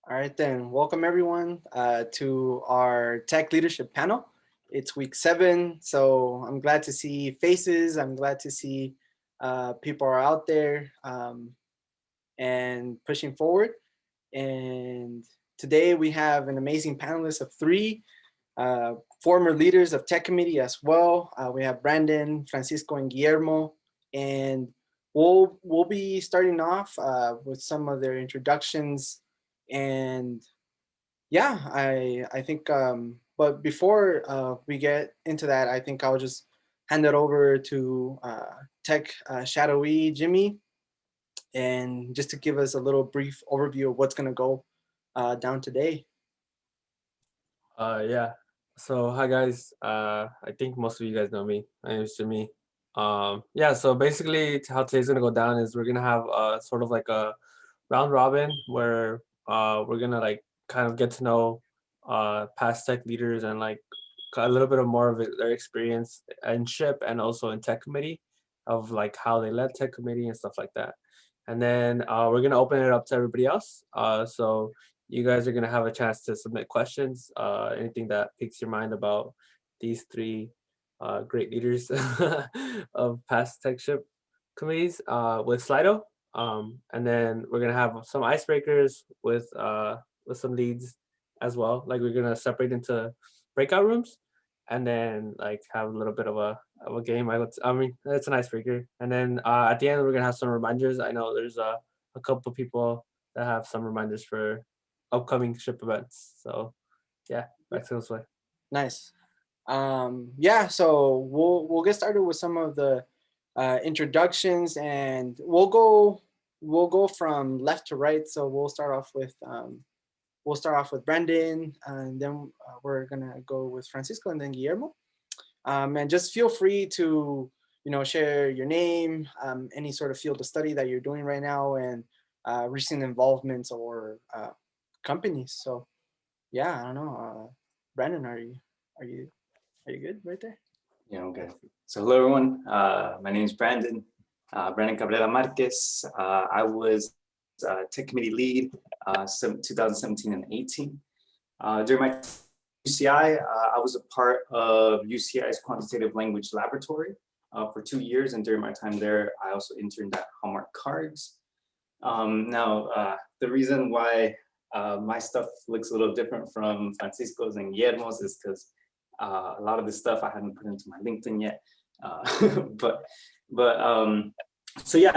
All right, then. Welcome everyone to our tech leadership panel. It's week 7, so I'm glad to see faces. I'm glad to see people are out there and pushing forward. And today we have an amazing panelist of 3 uh, former leaders of tech committee as well. We have Brandon, Francisco, and Guillermo, and we'll be starting off with some of their introductions and yeah, I think. But before we get into that, I think I'll just hand it over to Tech Shadowy Jimmy, and just to give us a little brief overview of what's gonna go down today. Yeah. So hi guys. I think most of you guys know me. My name is Jimmy. Yeah. So basically, how today's gonna go down is we're gonna have sort of like a round robin where we're gonna like kind of get to know past tech leaders and like a little bit of more of their experience in ship and also in tech committee of like how they led tech committee and stuff like that. And then we're gonna open it up to everybody else. So you guys are going to have a chance to submit questions, anything that piques your mind about these 3 great leaders of past techship committees with Slido. And then we're going to have some icebreakers with some leads as well. Like we're going to separate into breakout rooms and then like have a little bit of a game. I mean, it's an icebreaker. And then at the end, we're going to have some reminders. I know there's a couple people that have some reminders for upcoming ship events. So yeah, back to this way. Nice. Yeah, so we'll get started with some of the introductions, and we'll go from left to right. So we'll start off with Brandon, and then we're gonna go with Francisco, and then Guillermo. And just feel free to share your name, any sort of field of study that you're doing right now, and recent involvements or companies. So yeah, I don't know. Brandon, are you are you good right there? Yeah, I'm good. So hello everyone. My name is Brandon. Brandon Cabrera Marquez. I was tech committee lead 2017 and 18. During my UCI, I was a part of UCI's quantitative language laboratory for 2 years, and during my time there, I also interned at Hallmark Cards. The reason why my stuff looks a little different from Francisco's and Guillermo's is because a lot of the stuff I hadn't put into my LinkedIn yet.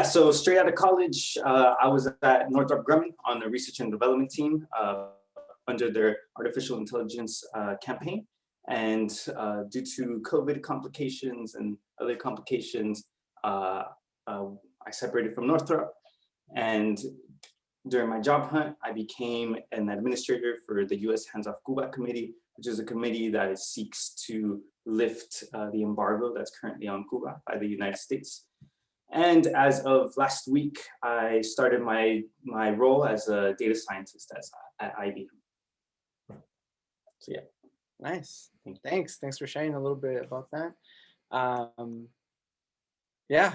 So straight out of college, I was at Northrop Grumman on the research and development team under their artificial intelligence campaign. And due to COVID complications and other complications, I separated from Northrop. And during my job hunt, I became an administrator for the U.S. Hands-Off Cuba Committee, which is a committee that seeks to lift the embargo that's currently on Cuba by the United States. And as of last week, I started my role as a data scientist at IBM. So yeah. Nice. Thanks for sharing a little bit about that. Yeah,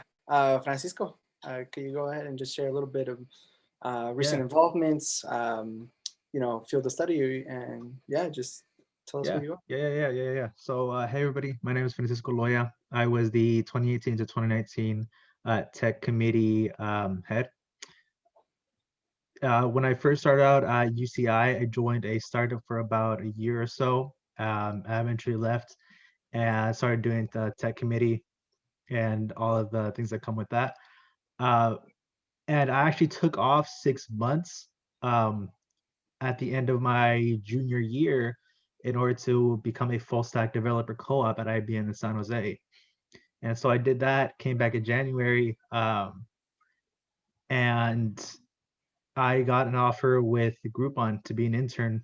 Francisco, could you go ahead and just share a little bit of recent involvements, field of study, and yeah, just tell us where you are. Yeah. So hey everybody, my name is Francisco Loya. I was the 2018 to 2019 tech committee head. When I first started out at UCI, I joined a startup for about a year or so. I eventually left and started doing the tech committee and all of the things that come with that. And I actually took off 6 months at the end of my junior year in order to become a full stack developer co-op at IBM in San Jose. And so I did that, came back in January, and I got an offer with Groupon to be an intern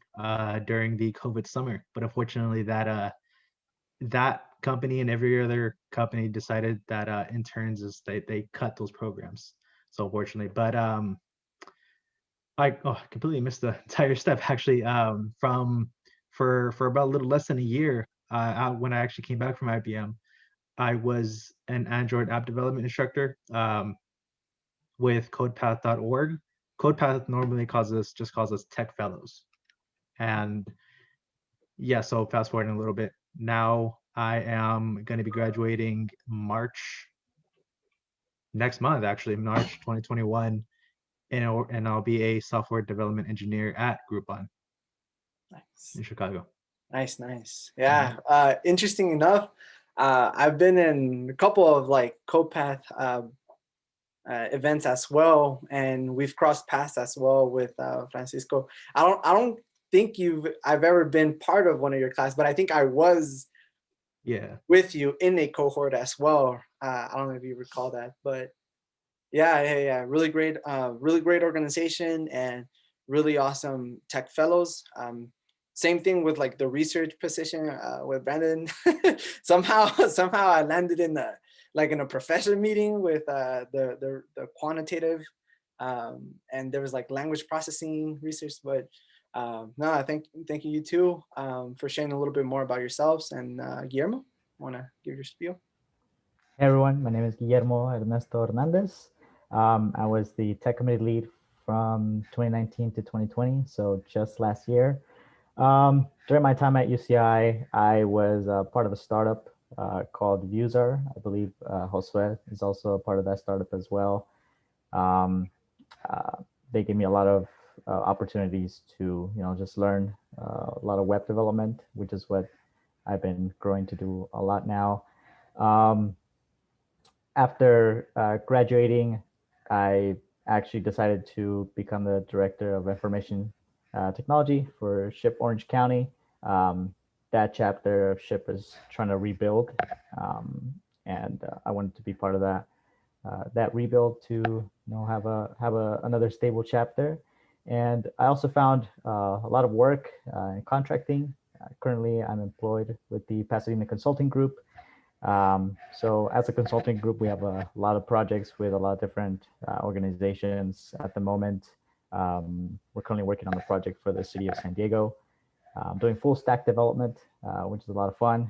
during the COVID summer. But unfortunately, that company and every other company decided that interns they cut those programs. So unfortunately, but I completely missed the entire step actually. For about a little less than a year, when I actually came back from IBM, I was an Android app development instructor with CodePath.org. CodePath normally just calls us tech fellows. And yeah, so fast forwarding a little bit, now I am going to be graduating next month, actually, March 2021, and I'll be a software development engineer at Groupon Nice. in Chicago. Nice. Yeah. Interesting enough, I've been in a couple of like CodePath events as well, and we've crossed paths as well with Francisco. I don't think I've ever been part of one of your class, but I think I was with you in a cohort as well. I don't know if you recall that, but yeah. Really great organization and really awesome tech fellows. Same thing with like the research position with Brandon. somehow I landed in a professor meeting with the quantitative, and there was like language processing research. But no, I thank you too for sharing a little bit more about yourselves. And Guillermo, want to give your spiel? Hey everyone, my name is Guillermo Ernesto Hernandez. I was the tech committee lead from 2019 to 2020, so just last year. During my time at UCI, I was part of a startup called Viewsar. I believe Josue is also a part of that startup as well. They gave me a lot of opportunities to, just learn a lot of web development, which is what I've been growing to do a lot now. After graduating, I actually decided to become the director of information technology for SHIP Orange County. That chapter of SHIP is trying to rebuild, and I wanted to be part of that rebuild to have another stable chapter. And I also found a lot of work in contracting. Currently, I'm employed with the Pasadena Consulting Group. So as a consulting group, we have a lot of projects with a lot of different organizations at the moment. We're currently working on a project for the city of San Diego, doing full stack development, which is a lot of fun.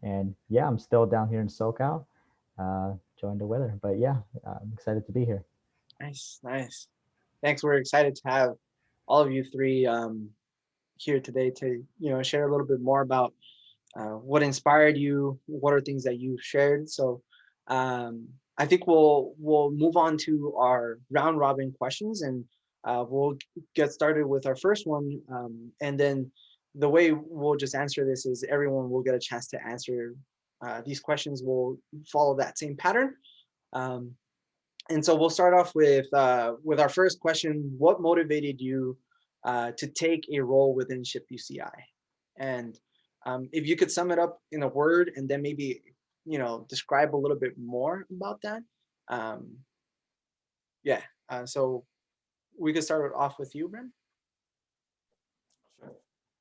And yeah, I'm still down here in SoCal, enjoying the weather, but yeah, I'm excited to be here. Nice. Thanks. We're excited to have all of you three here today to share a little bit more about what inspired you, what are things that you've shared. So I think we'll move on to our round robin questions, and we'll get started with our first one. And then the way we'll just answer this is everyone will get a chance to answer these questions. We'll follow that same pattern. And so we'll start off with our first question. What motivated you to take a role within SHIP UCI? And if you could sum it up in a word and then maybe, describe a little bit more about that. So we could start it off with you, Brent. Sure.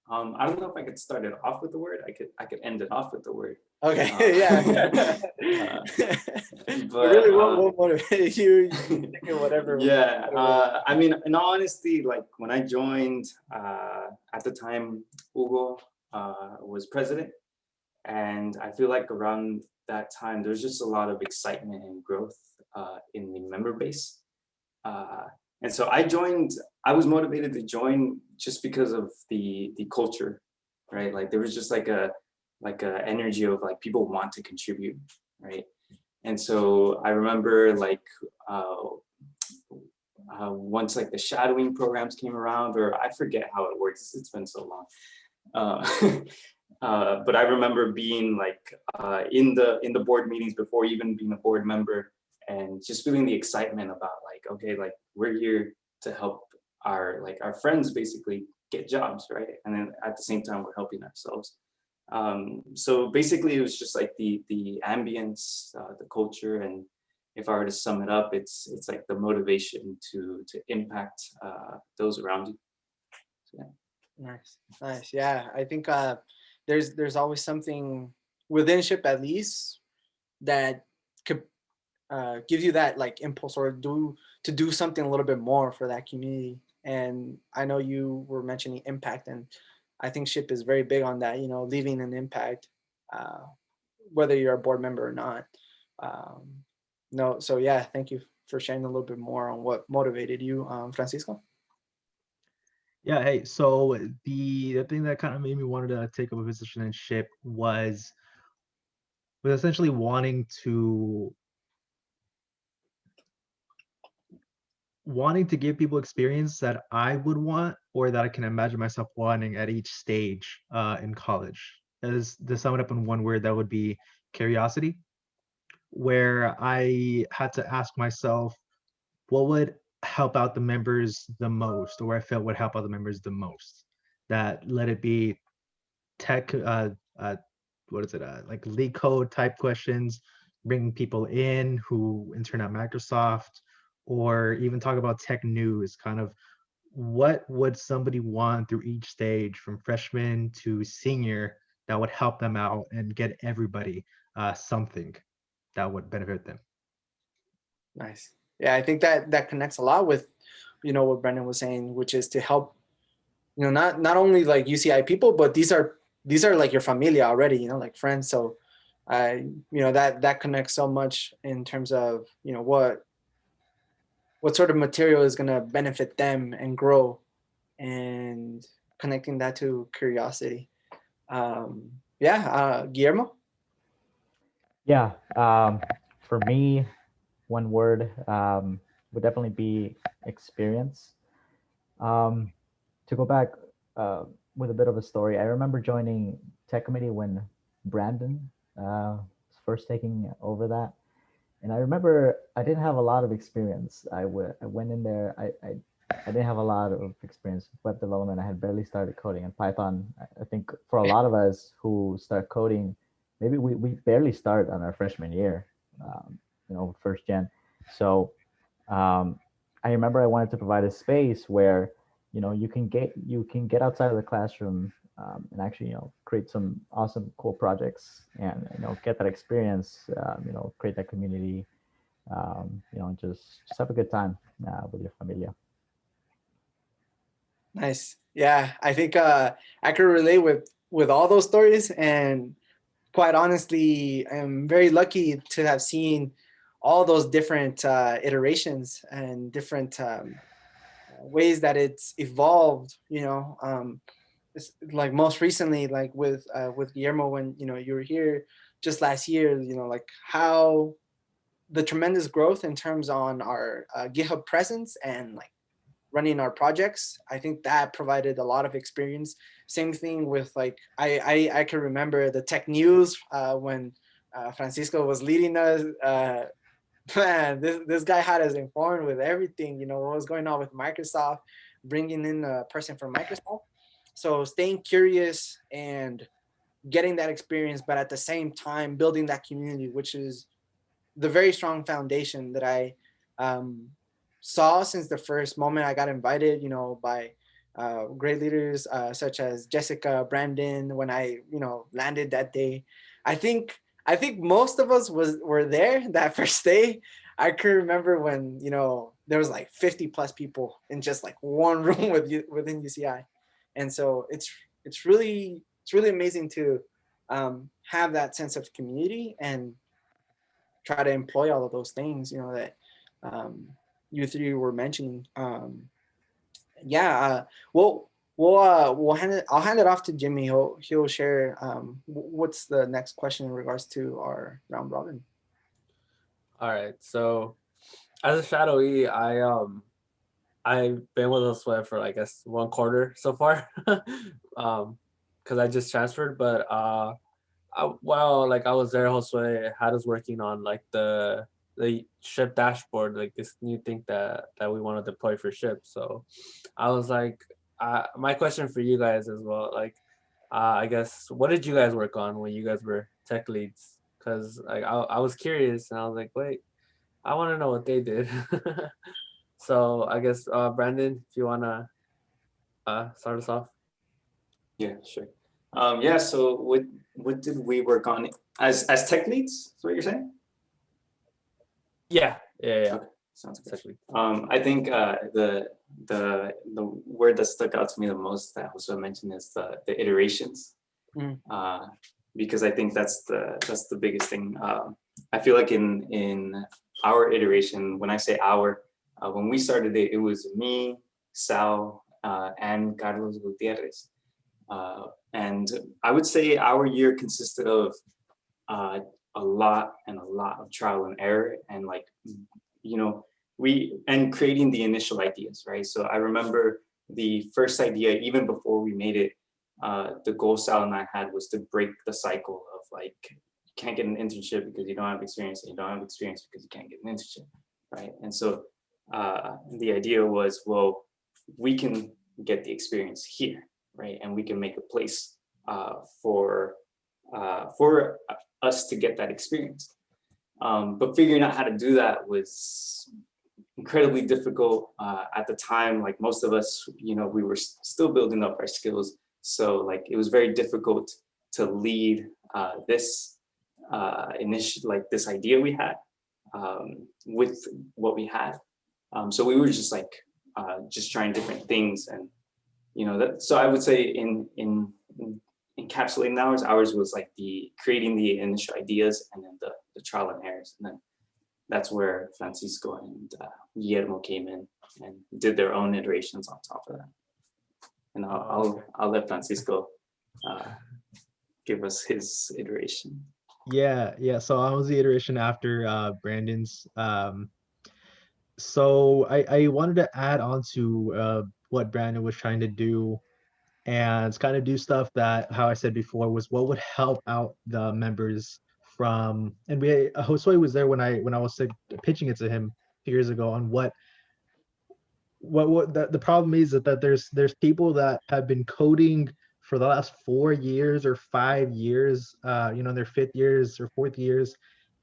I don't know if I could start it off with the word. I could end it off with the word. Okay. Yeah. But really, what motivated you? Whatever. Yeah. I mean, in all honesty, like when I joined, at the time, Hugo was president, and I feel like around that time there's just a lot of excitement and growth in the member base, and so I was motivated to join just because of the culture, right? Like there was just like a energy of like people want to contribute, right? And so I remember like once like the shadowing programs came around, or I forget how it works, it's been so long. But I remember being like in the board meetings before even being a board member, and just feeling the excitement about like, okay, like we're here to help our friends basically get jobs, right? And then at the same time we're helping ourselves. So basically it was just like the ambience, the culture, and if I were to sum it up, it's like the motivation to impact those around you. So, yeah. Nice. Yeah, I think there's always something within SHIP at least that could give you that like impulse or do something a little bit more for that community. And I know you were mentioning impact, and I think SHIP is very big on that, leaving an impact, whether you're a board member or not. So yeah, thank you for sharing a little bit more on what motivated you, Francisco. Yeah, hey, so the thing that kind of made me wanted to take up a position in SHIP was essentially wanting to give people experience that I would want or that I can imagine myself wanting at each stage in college. As to sum it up in one word, that would be curiosity, where I had to ask myself what would help out the members the most, or I felt would help out the members the most. That let it be tech, like leak code type questions, bringing people in who intern at Microsoft, or even talk about tech news, kind of what would somebody want through each stage from freshman to senior that would help them out and get everybody something that would benefit them. Nice. Yeah, I think that connects a lot with, what Brendan was saying, which is to help, not only like UCI people, but these are like your familia already, like friends. So that connects so much in terms of, what sort of material is going to benefit them and grow, and connecting that to curiosity. Guillermo. Yeah, for me, one word would definitely be experience. To go back with a bit of a story, I remember joining tech committee when Brandon was first taking over that. And I remember I didn't have a lot of experience. I went in there, I didn't have a lot of experience with web development. I had barely started coding, and Python, I think for a lot of us who start coding, maybe we barely start on our freshman year, first gen. So I remember I wanted to provide a space where you can get outside of the classroom and actually create some awesome cool projects and get that experience, create that community, just have a good time with your familia. Nice. Yeah, I think I could relate with all those stories, and quite honestly, I'm very lucky to have seen all those different iterations and different ways that it's evolved. It's like most recently, like with Guillermo, when you were here just last year, like how the tremendous growth in terms on our GitHub presence and like running our projects. I think that provided a lot of experience. Same thing with like I can remember the tech news when Francisco was leading us. Man, this guy had us informed with everything. What was going on with Microsoft, bringing in a person from Microsoft. So staying curious and getting that experience, but at the same time building that community, which is the very strong foundation that I saw since the first moment I got invited, by great leaders such as Jessica, Brandon, when I, landed that day. I think most of us were there that first day. I can remember when, there was like 50 plus people in just like one room within UCI. And so it's really amazing to have that sense of community and try to employ all of those things, that you three were mentioning. We'll hand it. I'll hand it off to Jimmy. He'll share what's the next question in regards to our round robin. All right. So as a Shadow E, I've been with Josue for I guess 1 quarter so far, because I just transferred. But I was there, Josue had us working on like the ship dashboard, like this new thing that we want to deploy for ship. So I was like, my question for you guys as well, like I guess what did you guys work on when you guys were tech leads? Because like I was curious and I was like, wait, I want to know what they did. So I guess Brandon, if you wanna start us off. Yeah, sure. So what did we work on as tech leads? Is what you're saying? Yeah. Okay, sounds good. Exactly. I think the word that stuck out to me the most that also mentioned is the iterations. Because I think that's the biggest thing. I feel like in our iteration. When I say our, when we started it, it was me, Sal, and Carlos Gutierrez. And I would say our year consisted of a lot of trial and error, and like, you know, creating the initial ideas, right? So I remember the first idea, even before we made it, the goal Sal and I had was to break the cycle of like, you can't get an internship because you don't have experience, and you don't have experience because you can't get an internship, right? And so the idea was, well, we can get the experience here, right? And we can make a place for us to get that experience. But figuring out how to do that was incredibly difficult at the time. Like most of us, you know, we were still building up our skills. So like it was very difficult to lead this like this idea we had with what we had. So we were just like just trying different things, and you know that. So I would say in encapsulating ours was like the creating the initial ideas, and then the trial and errors, and then that's where Francisco and Guillermo came in and did their own iterations on top of that. And I'll let Francisco give us his iteration. Yeah. So I was the iteration after Brandon's. So I wanted to add on to what Brandon was trying to do, and kind of do stuff that, how I said before, was what would help out the members from. And Josue was there when I was pitching it to him a few years ago on what the problem is, that there's people that have been coding for the last 4 years or 5 years, you know, in their 5th years or 4th years,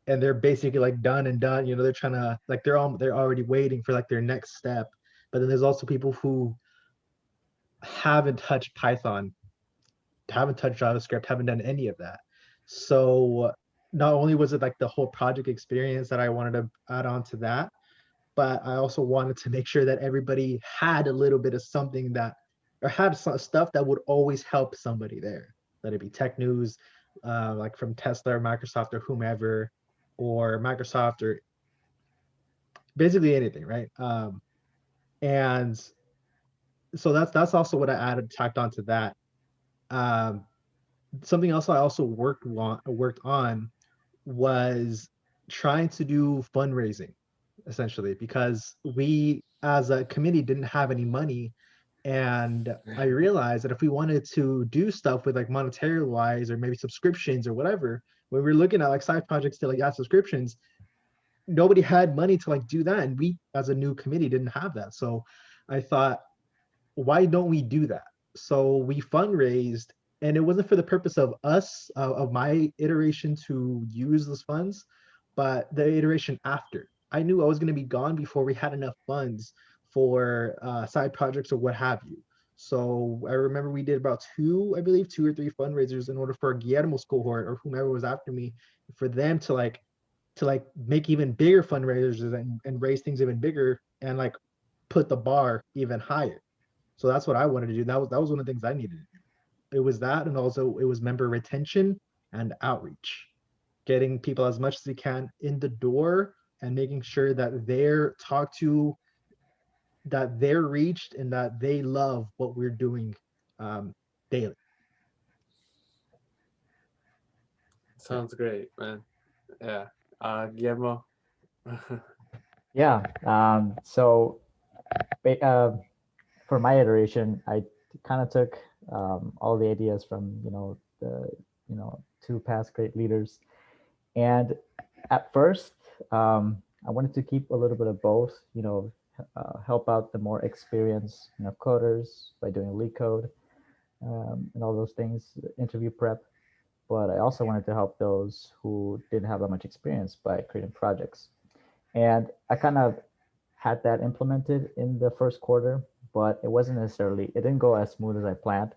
and they're basically like done. You know, they're trying to like, they're already waiting for like their next step. But then there's also people who haven't touched Python, haven't touched JavaScript, haven't done any of that. So not only was it like the whole project experience that I wanted to add on to that, but I also wanted to make sure that everybody had a little bit of something that, or had some stuff that would always help somebody there. Let it be tech news, like from Tesla or Microsoft or whomever, or Microsoft, or basically anything, right? And so that's also what I added, tacked onto that. Um, Something else I also worked on was trying to do fundraising, essentially, because we as a committee didn't have any money. And I realized that if we wanted to do stuff with like monetary wise, or maybe subscriptions or whatever, when we were looking at like side projects to like add subscriptions, nobody had money to like do that. And we as a new committee didn't have that. So I thought, why don't we do that? So we fundraised, and it wasn't for the purpose of us, of my iteration to use those funds, but the iteration after. I knew I was going to be gone before we had enough funds for side projects or what have you. So I remember we did about I believe 2 or 3 fundraisers in order for Guillermo's cohort or whomever was after me, for them to like make even bigger fundraisers and raise things even bigger, and like put the bar even higher. So that's what I wanted to do. That was one of the things I needed to do. It was that, and also it was member retention and outreach, getting people as much as they can in the door, and making sure that they're talked to, that they're reached, and that they love what we're doing daily. Sounds great, man. Yeah. Guillermo. Yeah. So for my iteration, I kind of took all the ideas from the 2 past great leaders, and at first I wanted to keep a little bit of both. Help out the more experienced coders by doing leak code and all those things, interview prep. But I also wanted to help those who didn't have that much experience by creating projects. And I kind of had that implemented in the first quarter, but it wasn't necessarily, it didn't go as smooth as I planned.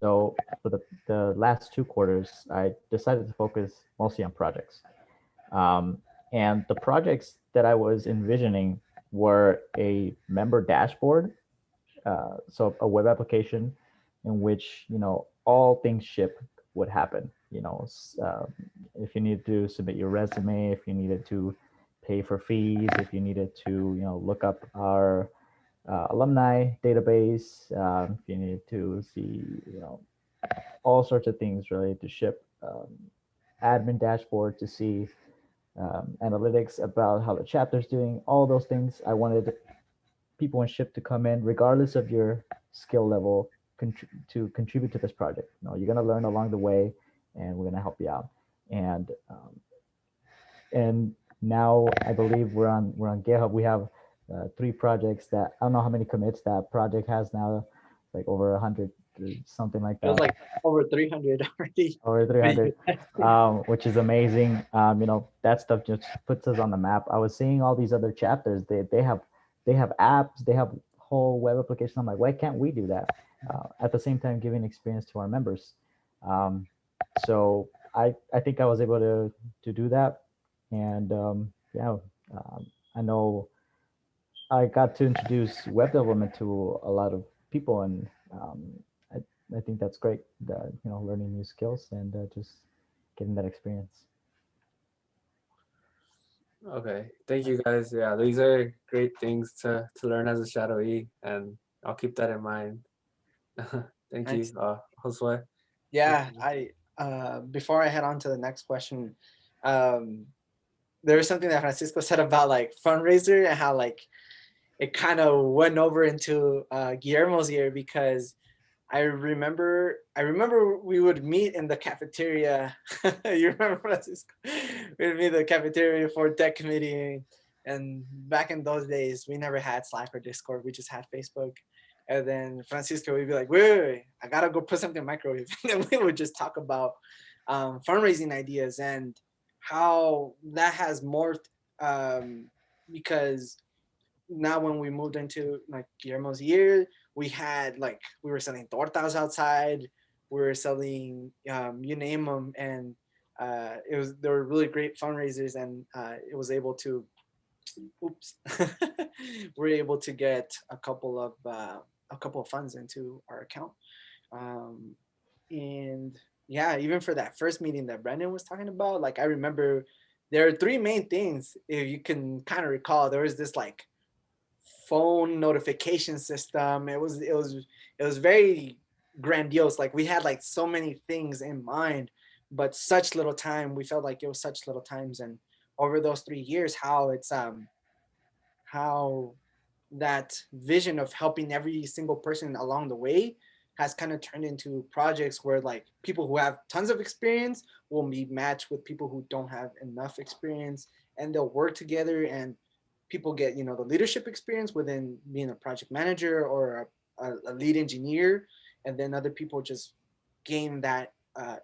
So for the last 2 quarters, I decided to focus mostly on projects. And the projects that I was envisioning were a member dashboard, so a web application in which all things ship would happen. If you need to submit your resume, if you needed to pay for fees, if you needed to, look up our alumni database, if you needed to see, all sorts of things related to SHIP, admin dashboard to see analytics about how the chapter's doing, all those things. I wanted people in SHIP to come in, regardless of your skill level, to contribute to this project. You're going to learn along the way, and we're going to help you out. And now I believe we're on GitHub. We have 3 projects that I don't know how many commits that project has now, like over 100 or something like It was that. like over 300 already. Over 300, which is amazing. That stuff just puts us on the map. I was seeing all these other chapters. They have apps. They have whole web applications. I'm like, why can't we do that? At the same time, giving experience to our members. So I think I was able to do that, and I know I got to introduce web development to a lot of people, and I think that's great. That learning new skills and just getting that experience. Okay, thank you guys. Yeah, these are great things to learn as a Shadow E, and I'll keep that in mind. Thank Nice. you, Josue. Yeah, before I head on to the next question, there was something that Francisco said about like fundraiser and how like it kind of went over into Guillermo's ear, because I remember we would meet in the cafeteria. You remember, Francisco? We would meet in the cafeteria for tech committee, and back in those days we never had Slack or Discord. We just had Facebook. And then Francisco would be like, wait, I gotta go put something in the microwave. And then we would just talk about fundraising ideas and how that has morphed, because now when we moved into like Guillermo's year, we were selling tortas outside, we were selling you name them, and they were really great fundraisers, and it was able to we're able to get a couple of funds into our account. And yeah, even for that first meeting that Brandon was talking about, like I remember there are 3 main things, if you can kind of recall. There was this like phone notification system. It was very grandiose. Like we had like so many things in mind, but such little time. We felt like it was such little times. And over those 3 years, how that vision of helping every single person along the way has kind of turned into projects where like people who have tons of experience will be matched with people who don't have enough experience, and they'll work together, and people get the leadership experience within being a project manager or a lead engineer, and then other people just gain that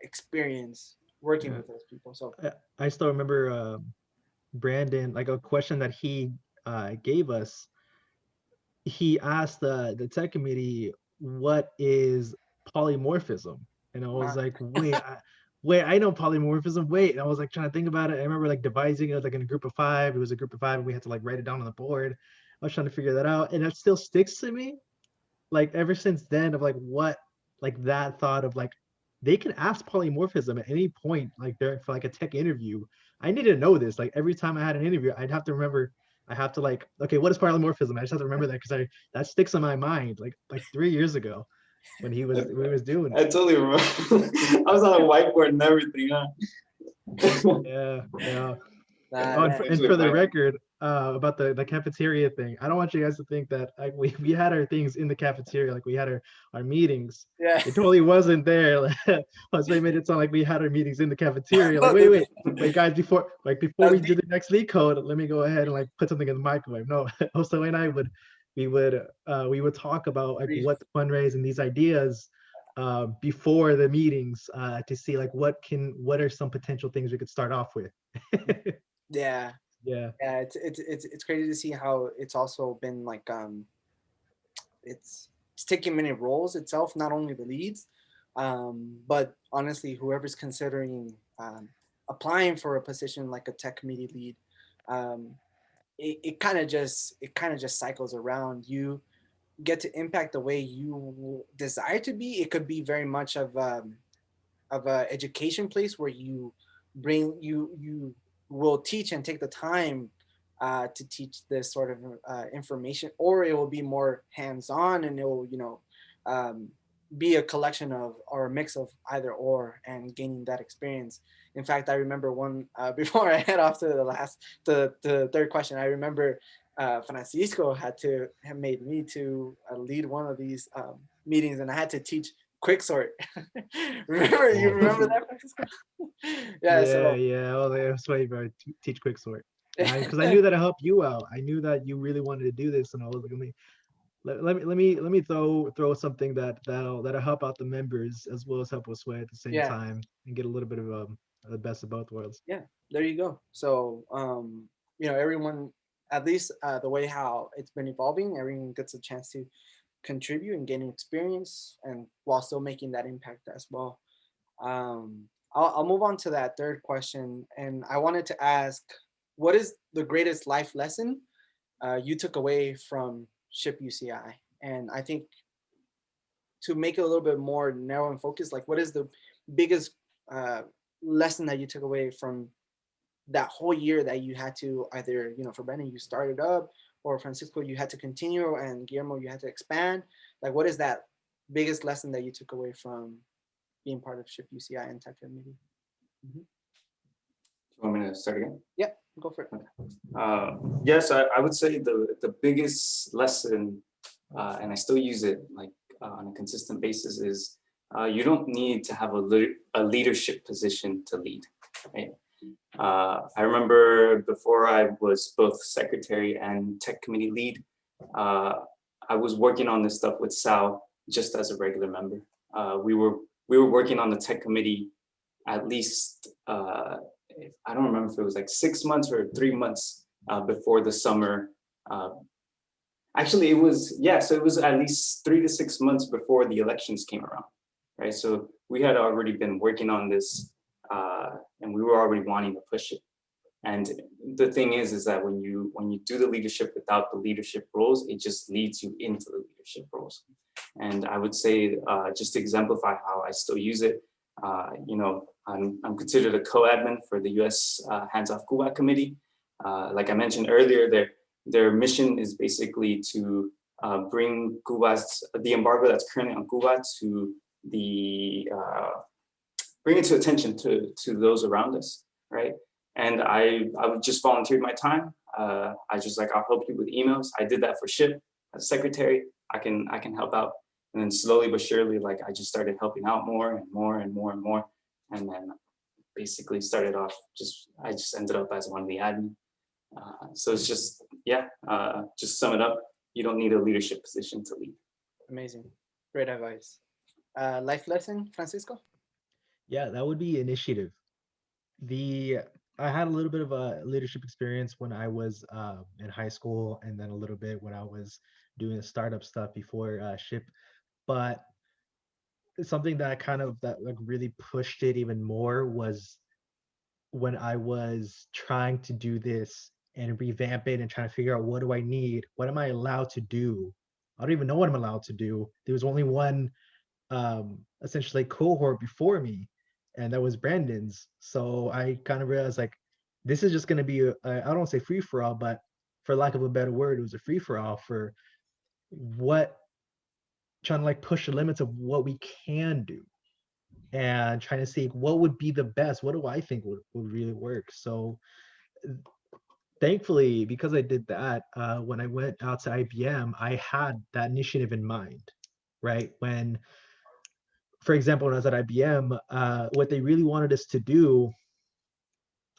experience working with those people. So I still remember Brandon, like a question that he gave us. He asked the tech committee, what is polymorphism? And I was like, wait, I know polymorphism. Wait, and I was like trying to think about it. I remember like devising it like in a group of 5. It was a group of 5, and we had to like write it down on the board. I was trying to figure that out, and that still sticks to me. Like ever since then, of like what, like that thought of like they can ask polymorphism at any point, like during for like a tech interview. I need to know this. Like every time I had an interview, I'd have to remember. I have to like, okay, what is polymorphism? I just have to remember that because that sticks in my mind. Like 3 years ago, when he was doing it. I totally remember. I was on a whiteboard and everything, huh? Yeah. And for the record, about the cafeteria thing, I don't want you guys to think that like we had our things in the cafeteria, like we had our meetings. Yeah. It totally wasn't there. Plus they made it sound like we had our meetings in the cafeteria. Like wait guys, before we do the next lead code, let me go ahead and like put something in the microwave. No, also and I would we would talk about like what the fundraise and these ideas before the meetings to see like what are some potential things we could start off with. Yeah. It's crazy to see how it's also been like it's taking many roles itself, not only the leads, but honestly whoever's considering applying for a position like a tech committee lead, it kind of just cycles around. You get to impact the way you desire to be. It could be very much of a education place where you will teach and take the time to teach this sort of information, or it will be more hands-on, and it will, be a collection of, or a mix of either or, and gaining that experience. In fact, I remember one before I head off to the third question. I remember Francisco had made me to lead one of these meetings, and I had to teach quicksort. Remember, you remember that, Francisco? Yeah. So yeah. Oh, that's why I teach quicksort. Because I knew that it helped you out. I knew that you really wanted to do this, and I was like, let me throw something that'll help out the members as well as help us sway at the same yeah, time and get a little bit of the best of both worlds. yeah. There you go. So everyone, at least the way how it's been evolving, everyone gets a chance to contribute and gain experience, and while still making that impact as well. I'll move on to that third question, and I wanted to ask, what is the greatest life lesson you took away from SHIP UCI? And I think to make it a little bit more narrow and focused, like, what is the biggest lesson that you took away from that whole year that you had to either, for Brandon, you started up, or Francisco, you had to continue, and Guillermo, you had to expand? Like, what is that biggest lesson that you took away from being part of SHIP UCI and Tech Committee? You want me to start again? Yeah, go for it. Okay. Yes, I would say the biggest lesson, and I still use it like on a consistent basis, is you don't need to have a leadership position to lead, right? I remember before I was both secretary and tech committee lead, I was working on this stuff with Sal just as a regular member. We were working on the tech committee at least, I don't remember if it was like 6 months or 3 months before the summer. Actually, it was, yeah, so it was at least 3 to 6 months before the elections came around, right? So we had already been working on this, and we were already wanting to push it. And the thing is that when you do the leadership without the leadership roles, it just leads you into the leadership roles. And I would say, just to exemplify how I still use it, I'm considered a co-admin for the U.S. Hands-Off Cuba Committee. Like I mentioned earlier, their mission is basically to bring the embargo that's currently on Cuba to bring it to attention to those around us, right? And I just volunteered my time. I just like, I'll help you with emails. I did that for SHIP as secretary. I can help out. And then slowly but surely, like, I just started helping out more and more and more and more. And then basically started off I just ended up as one of the admin. So it's just, yeah, just sum it up. You don't need a leadership position to lead. Amazing. Great advice. Life lesson, Francisco? Yeah, that would be initiative. I had a little bit of a leadership experience when I was in high school, and then a little bit when I was doing the startup stuff before SHIP. But something that like really pushed it even more was when I was trying to do this and revamp it and trying to figure out, what do I need? What am I allowed to do? I don't even know what I'm allowed to do. There was only one essentially cohort before me, and that was Brandon's. So I kind of realized, like, this is just going to be I don't want to say free for all, but for lack of a better word, it was a free for all for trying to like push the limits of what we can do, and trying to see what would be the best. What do I think would really work? So thankfully, because I did that, when I went out to IBM, I had that initiative in mind, right? When, for example, when I was at IBM, what they really wanted us to do,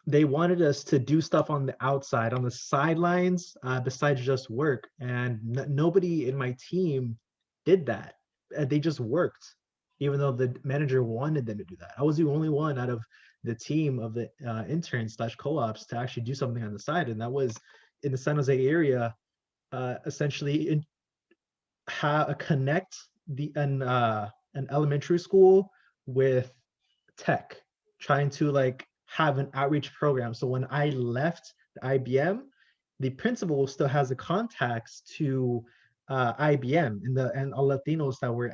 they wanted us to do stuff on the outside, on the sidelines, besides just work. And nobody in my team did that. They just worked, even though the manager wanted them to do that. I was the only one out of the team of the interns / co-ops to actually do something on the side. And that was in the San Jose area, essentially connect an elementary school with tech, trying to like have an outreach program. So when I left the IBM, the principal still has the contacts to IBM and all Latinos that were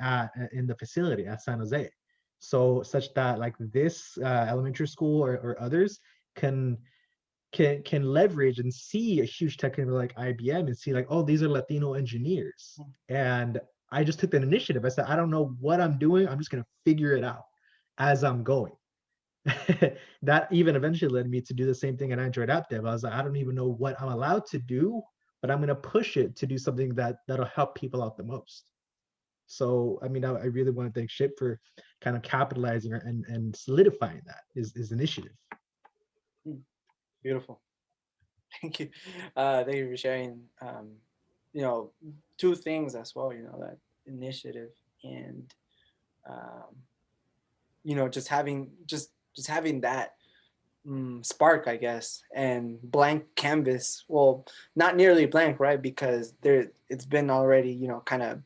in the facility at San Jose. So such that like this elementary school or others can can leverage and see a huge tech company like IBM and see like, oh, these are Latino engineers. And I just took that initiative. I said, I don't know what I'm doing. I'm just going to figure it out as I'm going. That even eventually led me to do the same thing at Android App Dev. I was like, I don't even know what I'm allowed to do, but I'm going to push it to do something that'll help people out the most. So, I mean, I really want to thank Ship for kind of capitalizing and solidifying that his initiative. Beautiful. Thank you. Thank you for sharing, you know, two things as well, you know, that initiative and, you know, just having that spark, I guess, and blank canvas. Well, not nearly blank, right? Because it's been already, you know, kind of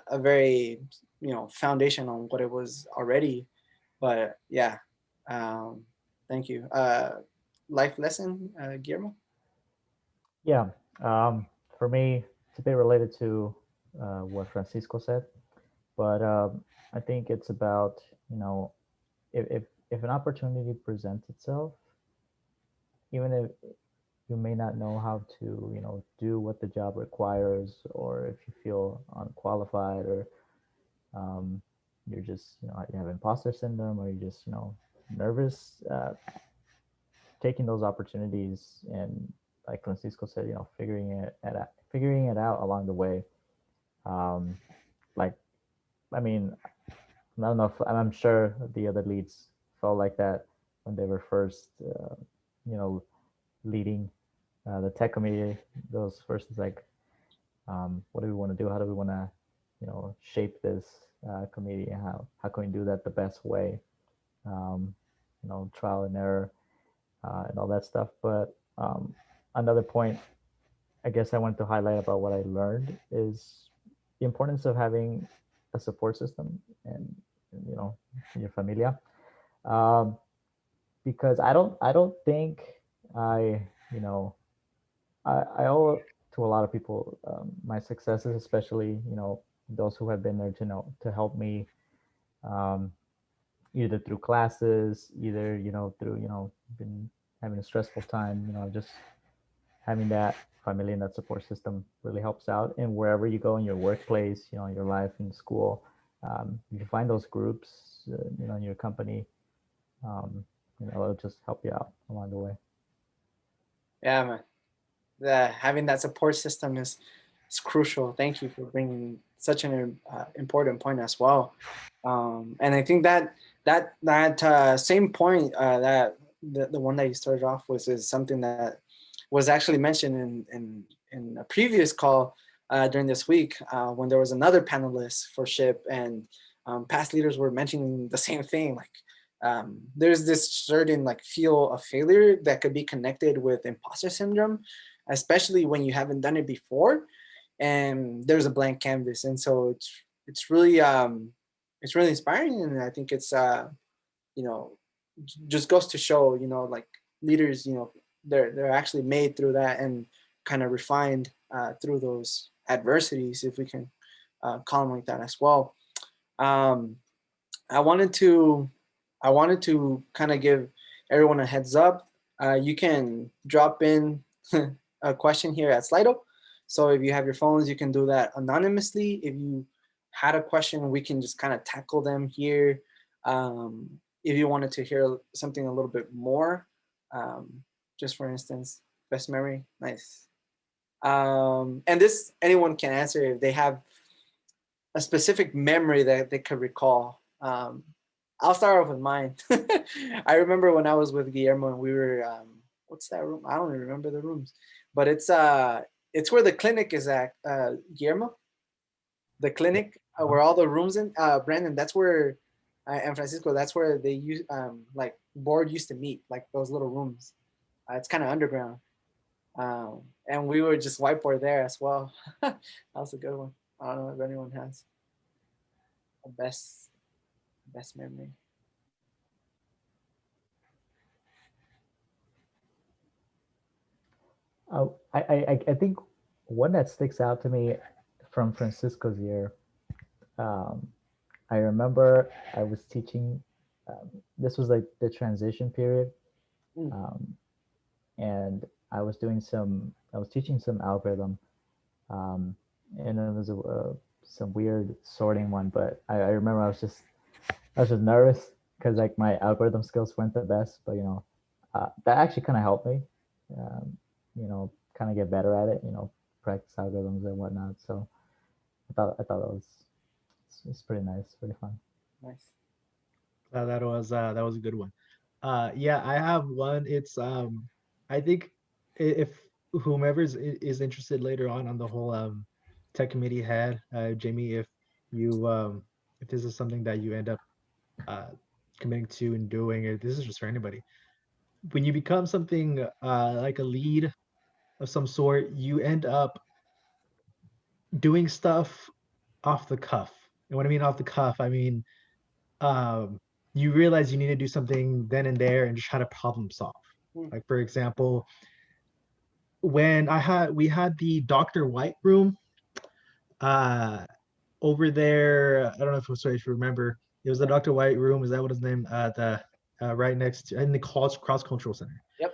a very, you know, foundation on what it was already. But yeah, thank you. Life lesson, Guillermo? Yeah, for me, it's a bit related to what Francisco said, but I think it's about, you know, if an opportunity presents itself, even if you may not know how to, you know, do what the job requires, or if you feel unqualified, or you're just, you know, you have imposter syndrome, or you're just, you know, nervous, taking those opportunities and, like Francisco said, you know, figuring it out along the way. Um, like, I mean, I don't know if, I'm sure the other leads felt like that when they were first, you know, leading the tech committee. Those first, like, what do we want to do? How do we want to, you know, shape this committee, and how can we do that the best way? You know, trial and error, and all that stuff. But another point, I guess I wanted to highlight about what I learned is the importance of having a support system, and, you know, your familia, um, because I don't think I, you know, I owe to a lot of people my successes, especially, you know, those who have been there to know to help me, um, either through classes, either, you know, through, you know, been having a stressful time, you know, just having that family and that support system really helps out. And wherever you go in your workplace, you know, your life in school, if you find those groups, you know, in your company, um, you know, it'll just help you out along the way. Yeah, man. Having that support system is crucial. Thank you for bringing such an important point as well. And I think that same point, that the one that you started off with, is something that was actually mentioned in a previous call during this week, when there was another panelist for SHIP, and past leaders were mentioning the same thing. Like, there's this certain like feel of failure that could be connected with imposter syndrome, especially when you haven't done it before and there's a blank canvas. And so it's really inspiring, and I think it's you know, just goes to show, you know, like leaders, you know, they're actually made through that and kind of refined through those adversities, if we can call them like that as well. um, I wanted to kind of give everyone a heads up. You can drop in a question here at Slido. So if you have your phones, you can do that anonymously. If you had a question, we can just kind of tackle them here. If you wanted to hear something a little bit more, just for instance, best memory, nice. And this anyone can answer if they have a specific memory that they could recall. I'll start off with mine. I remember when I was with Guillermo and we were, what's that room? I don't even remember the rooms, but it's where the clinic is at, Guillermo. The clinic, where all the rooms in, Brandon. That's where, and Francisco. That's where they use, like board used to meet, like those little rooms. It's kind of underground, and we were just whiteboard there as well. That was a good one. I don't know if anyone has a best memory. I think one that sticks out to me from Francisco's year, um, I remember I was teaching, this was like the transition period. Mm. Um, and I was teaching some algorithm, and it was some weird sorting one. But I remember I was just nervous because like my algorithm skills weren't the best, but that actually kind of helped me, um, kind of get better at it, practice algorithms and whatnot. So I thought it's pretty nice, pretty fun. Nice. That was a good one. Yeah, I have one. It's I think if whomever is interested later on the whole tech committee head, Jamie, you if this is something that you end up uh committing to and doing, or this is just for anybody, when you become something like a lead of some sort, you end up doing stuff off the cuff. And what I mean off the cuff, I mean um, you realize you need to do something then and there and just try to problem solve. Like for example, when we had the Dr. White room uh, over there. I don't know if if you remember. It was the Dr. White room. Is that what his name? The right next to in the cross cultural center. Yep.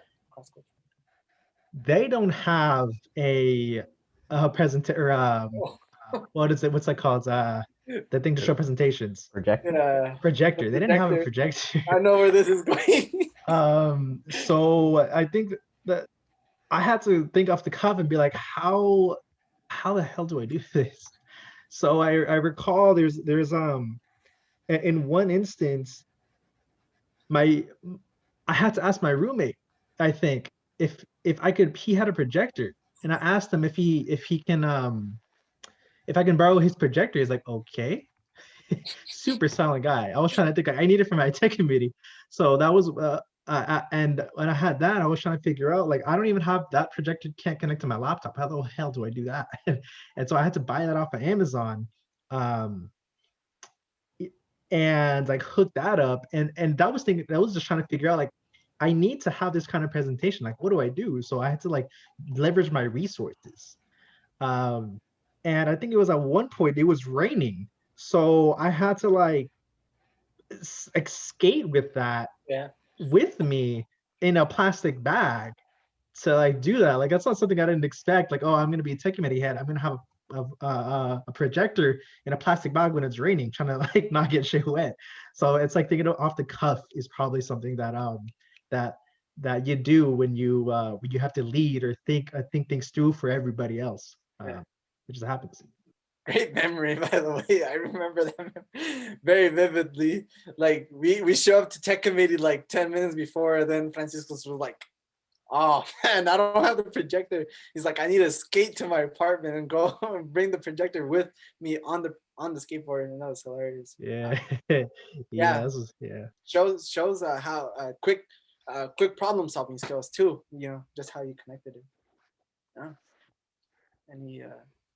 They don't have a presenter. Oh. What is it? What's that called? The thing to show presentations. Projector. Yeah. Projector. They didn't have a projector. I know where this is going. So I think that I had to think off the cuff and be like, how the hell do I do this? So I recall there's in one instance I had to ask my roommate, I think, if I could, he had a projector, and I asked him if he can if I can borrow his projector. He's like, okay. Super silent guy. I was trying to think, I need it for my tech committee. So that was and when I had that, I was trying to figure out, like, I don't even have that projector, can't connect to my laptop. How the hell do I do that? And so I had to buy that off of Amazon, um, and like hook that up. And that was just trying to figure out, like, I need to have this kind of presentation. Like, what do I do? So I had to like leverage my resources. And I think it was at one point it was raining, so I had to like skate with that with me in a plastic bag to like do that. Like, that's not something I didn't expect. Like, oh, I'm gonna be a tech committee head, I'm gonna have a projector in a plastic bag when it's raining, trying to like not get shit wet. So it's like thinking off the cuff is probably something that that you do when you have to lead or think things through for everybody else, which just happens. Great memory, by the way. I remember that very vividly. Like we show up to tech committee like 10 minutes before, and then Francisco's was like, oh man, I don't have the projector. He's like, I need to skate to my apartment and go and bring the projector with me on the skateboard, and that was hilarious. Yeah. Yeah. This was, yeah. Shows how quick problem solving skills too. Just how you connected it. Yeah.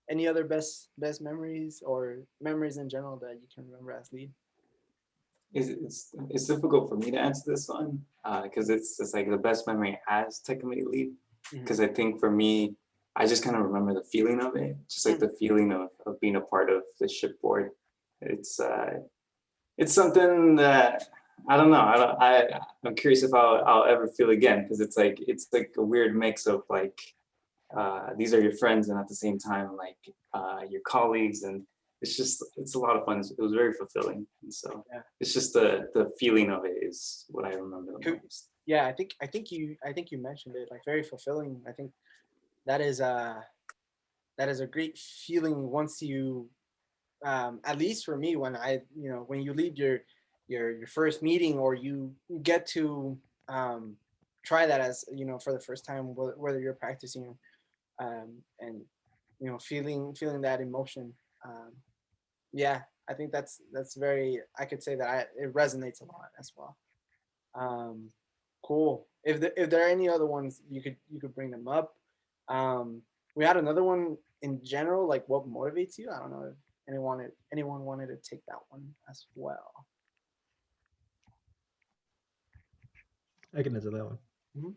Any other best memories or memories in general that you can remember as lead? It's difficult for me to answer this one because it's like the best memory as tech committee lead, because I think for me, I just kind of remember the feeling of it, just like the feeling of being a part of the shipboard. It's something that I don't know. I'm curious if I'll ever feel again, because it's like a weird mix of like these are your friends and at the same time like your colleagues, and it's a lot of fun. It was very fulfilling, and so it's just the feeling of it is what I remember the most. Yeah, I think you mentioned it, like very fulfilling. I think that is a great feeling once you at least for me, when when you lead your first meeting, or you get to try that as for the first time, whether you're practicing and feeling that emotion. Yeah, I think that's very, I could say that it resonates a lot as well. Cool. If there are any other ones, you could bring them up. We had another one in general, like what motivates you. I don't know if anyone wanted to take that one as well. I can answer that one. Mm-hmm.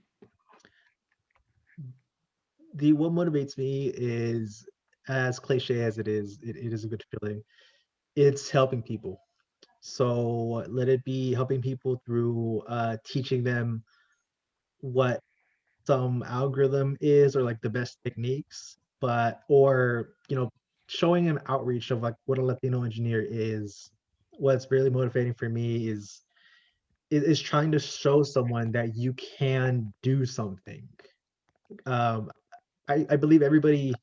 What motivates me is, as cliche as it is a good feeling. It's helping people. So let it be helping people through teaching them what some algorithm is or like the best techniques, but or showing an outreach of like what a Latino engineer is. What's really motivating for me is trying to show someone that you can do something. um, I believe everybody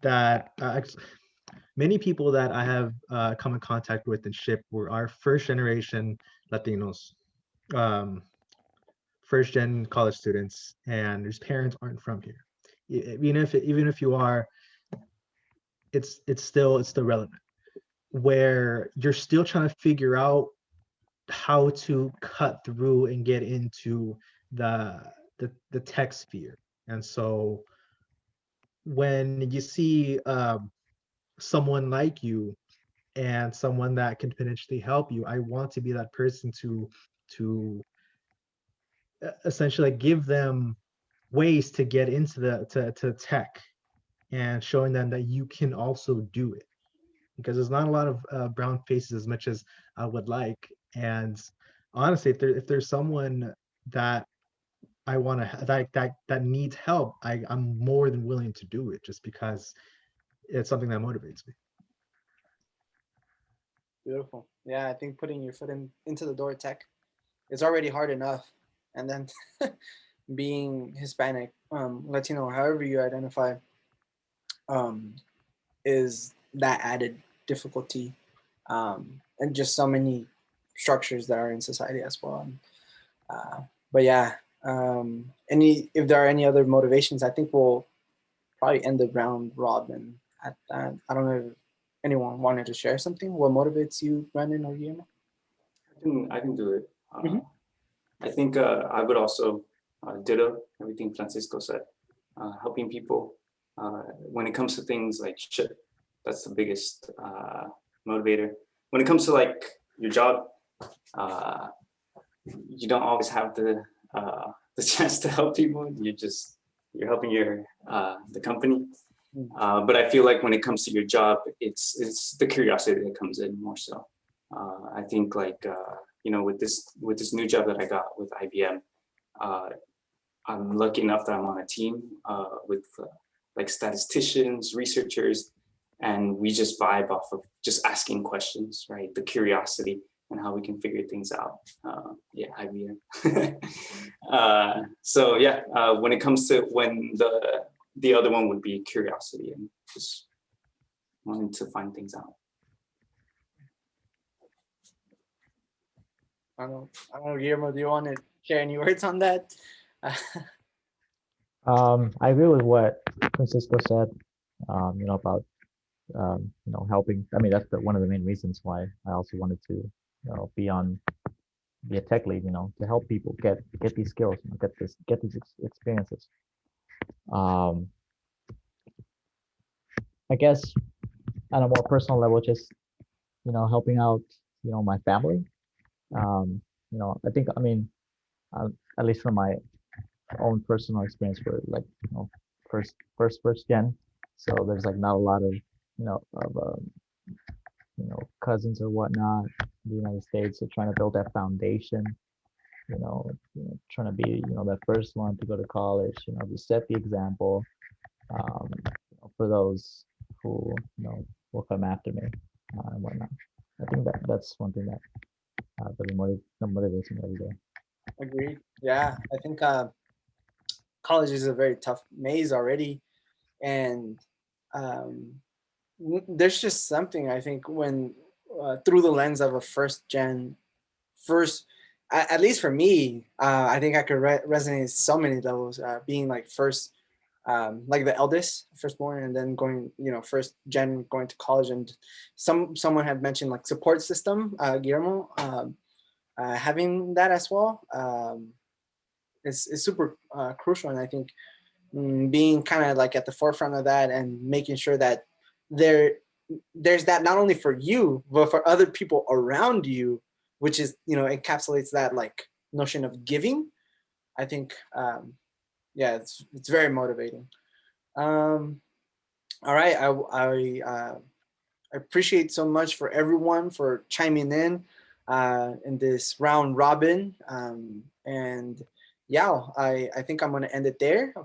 that many people that I have come in contact with and SHIP were our first generation Latinos, um, first gen college students, and whose parents aren't from here. Even if you are, it's still relevant. Where you're still trying to figure out how to cut through and get into the tech sphere. And so when you see someone like you and someone that can potentially help you, I want to be that person to essentially give them ways to get into to tech, and showing them that you can also do it, because there's not a lot of brown faces as much as I would like. And honestly, if there's someone that I want to that needs help, I'm more than willing to do it, just because it's something that motivates me. Beautiful. Yeah, I think putting your foot into the door of tech, it's already hard enough, and then being Hispanic, Latino, however you identify, um, is that added difficulty, and just so many structures that are in society as well. But yeah, if there are any other motivations, I think we'll probably end the round robin at that. I don't know if anyone wanted to share something. What motivates you, Brandon or Guillermo? I can do it. Mhm. I think I would also ditto everything Francisco said. Helping people when it comes to things like shit, that's the biggest motivator. When it comes to like your job, you don't always have the chance to help people. You're helping your the company. But I feel like when it comes to your job, it's the curiosity that comes in more so. I think like with this new job that I got with IBM, I'm lucky enough that I'm on a team with like statisticians, researchers, and we just vibe off of just asking questions, right? The curiosity and how we can figure things out. Yeah, IBM. So yeah, when it comes to when the other one would be curiosity and just wanting to find things out. I don't know, Guillermo, do you want to share any words on that? I agree with what Francisco said, about, helping. I mean, that's one of the main reasons why I also wanted to, be a tech lead, to help people get these skills, get these experiences. I guess on a more personal level, just, helping out, my family. I think, I mean, at least from my own personal experience, for like, first gen, so there's like not a lot of, cousins or whatnot in the United States. So trying to build that foundation, trying to be, that first one to go to college, to set the example, for those who, will come after me, and whatnot. I think that's one thing that really motivates me every day. Agreed. Yeah, I think college is a very tough maze already, and there's just something, I think, when through the lens of a first, at least for me, I think I could resonate so many levels, being like first, like the eldest, firstborn, and then going, first gen, going to college. And someone had mentioned like support system, Guillermo, having that as well, is super crucial. And I think being kind of like at the forefront of that and making sure that there's that not only for you but for other people around you, which is encapsulates that like notion of giving. I think yeah, it's very motivating. All right, I appreciate so much for everyone for chiming in this round robin, and yeah, I think I'm going to end it there for